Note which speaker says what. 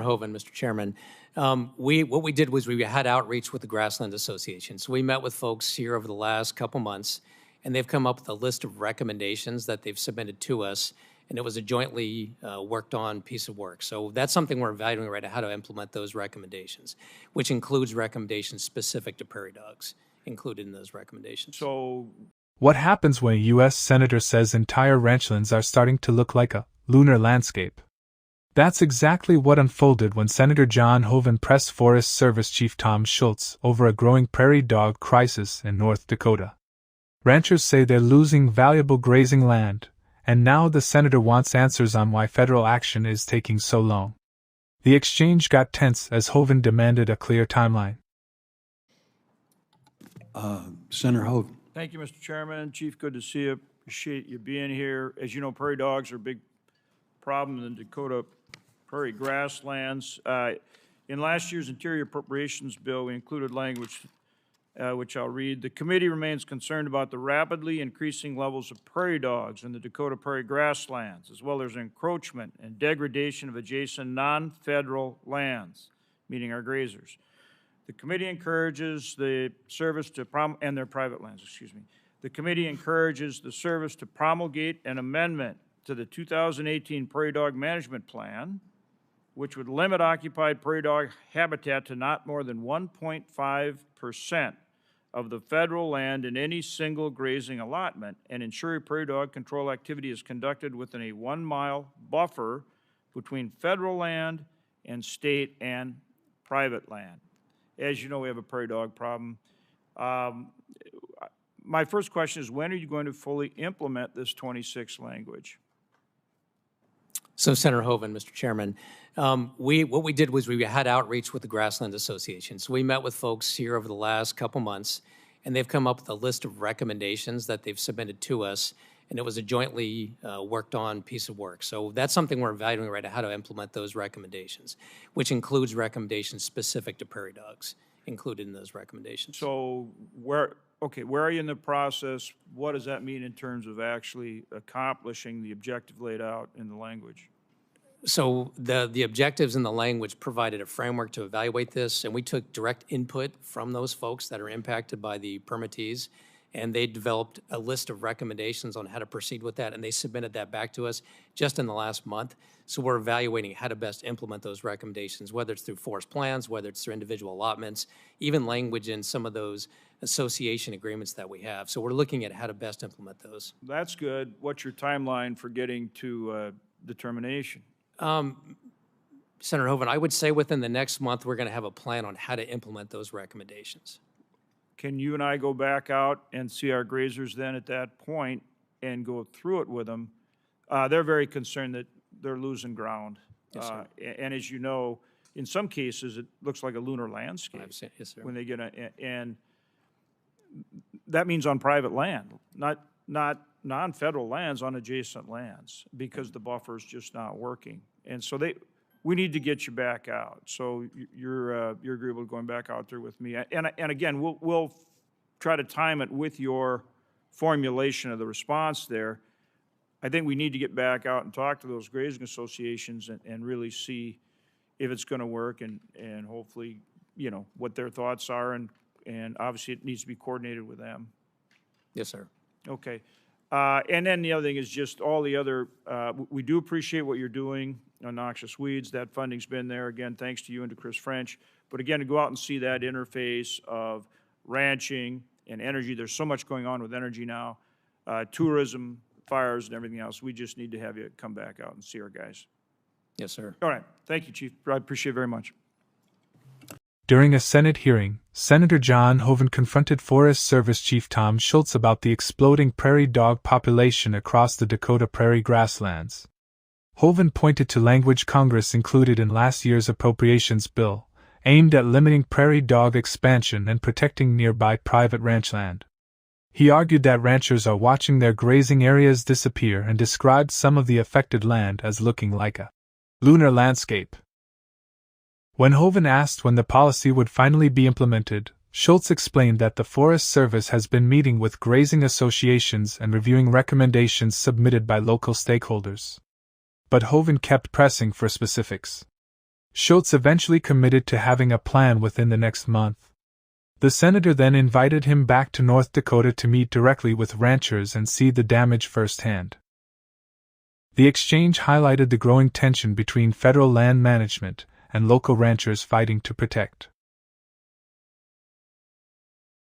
Speaker 1: Hoeven, Mr. Chairman. What we did was we had outreach with the Grassland Association. So we met with folks here over the last couple months, and they've come up with a list of recommendations that they've submitted to us, and it was a jointly worked on piece of work. So that's something we're evaluating right now, how to implement those recommendations, which includes recommendations specific to prairie dogs included in those recommendations.
Speaker 2: So
Speaker 3: what happens when a U.S. Senator says entire ranchlands are starting to look like a lunar landscape? That's exactly what unfolded when Senator John Hoeven pressed Forest Service Chief Tom Schultz over a growing prairie dog crisis in North Dakota. Ranchers say they're losing valuable grazing land, and now the senator wants answers on why federal action is taking so long. The exchange got tense as Hoeven demanded a clear timeline.
Speaker 4: Senator Hoeven.
Speaker 2: thank you, Mr. Chairman. Chief, good to see you. Appreciate you being here. As you know, prairie dogs are a big problem in the Dakota Prairie Grasslands. In last year's Interior Appropriations Bill, we included language which I'll read. The committee remains concerned about the rapidly increasing levels of prairie dogs in the Dakota Prairie Grasslands, as well as encroachment and degradation of adjacent non-federal lands, meaning our grazers. The committee encourages the service to and their private lands, excuse me. The committee encourages the service to promulgate an amendment to the 2018 Prairie Dog Management Plan, which would limit occupied prairie dog habitat to not more than 1.5% of the federal land in any single grazing allotment, and ensure prairie dog control activity is conducted within a 1-mile buffer between federal land and state and private land. As you know, we have a prairie dog problem. My first question is, when are you going to fully implement this 26 language?
Speaker 1: So, Senator Hoeven, Mr. Chairman, what we did was we had outreach with the Grassland Association. So we met with folks here over the last couple months, and they've come up with a list of recommendations that they've submitted to us, and it was a jointly worked on piece of work. So that's something we're evaluating right now, how to implement those recommendations, which includes recommendations specific to prairie dogs included in those recommendations.
Speaker 2: So where are you in the process? What does that mean in terms of actually accomplishing the objective laid out in the language?
Speaker 1: So the objectives in the language provided a framework to evaluate this, and we took direct input from those folks that are impacted by the permittees, and they developed a list of recommendations on how to proceed with that, and they submitted that back to us just in the last month. So we're evaluating how to best implement those recommendations, whether it's through forest plans, whether it's through individual allotments, even language in some of those association agreements that we have. So we're looking at how to best implement those.
Speaker 2: That's good. What's your timeline for getting to determination?
Speaker 1: Senator Hoeven, I would say within the next month, we're going to have a plan on how to implement those recommendations.
Speaker 2: Can you and I go back out and see our grazers then at that point and go through it with them? They're very concerned that they're losing ground.
Speaker 1: Yes, sir.
Speaker 2: And as you know, in some cases, it looks like a lunar landscape.
Speaker 1: Yes, sir.
Speaker 2: When they get and that means on private land, not non-federal lands, on adjacent lands, because the buffer is just not working. And so we need to get you back out. So you're agreeable to going back out there with me. And again, we'll try to time it with your formulation of the response there. I think we need to get back out and talk to those grazing associations and really see if it's going to work, and hopefully, you know, what their thoughts are, and obviously it needs to be coordinated with them.
Speaker 1: Yes, sir.
Speaker 2: Okay. And then the other thing is just all the other, we do appreciate what you're doing on noxious weeds. That funding's been there, again, thanks to you and to Chris French. But again, to go out and see that interface of ranching and energy, there's so much going on with energy now, tourism, fires, and everything else. We just need to have you come back out and see our guys.
Speaker 1: Yes, sir.
Speaker 2: All right. Thank you, Chief. I appreciate it very much.
Speaker 3: During a Senate hearing, Senator John Hoeven confronted Forest Service Chief Tom Schultz about the exploding prairie dog population across the Dakota Prairie Grasslands. Hoeven pointed to language Congress included in last year's appropriations bill, aimed at limiting prairie dog expansion and protecting nearby private ranchland. He argued that ranchers are watching their grazing areas disappear and described some of the affected land as looking like a lunar landscape. When Hoeven asked when the policy would finally be implemented, Schultz explained that the Forest Service has been meeting with grazing associations and reviewing recommendations submitted by local stakeholders. But Hoeven kept pressing for specifics. Schultz eventually committed to having a plan within the next month. The senator then invited him back to North Dakota to meet directly with ranchers and see the damage firsthand. The exchange highlighted the growing tension between federal land management and local ranchers fighting to protect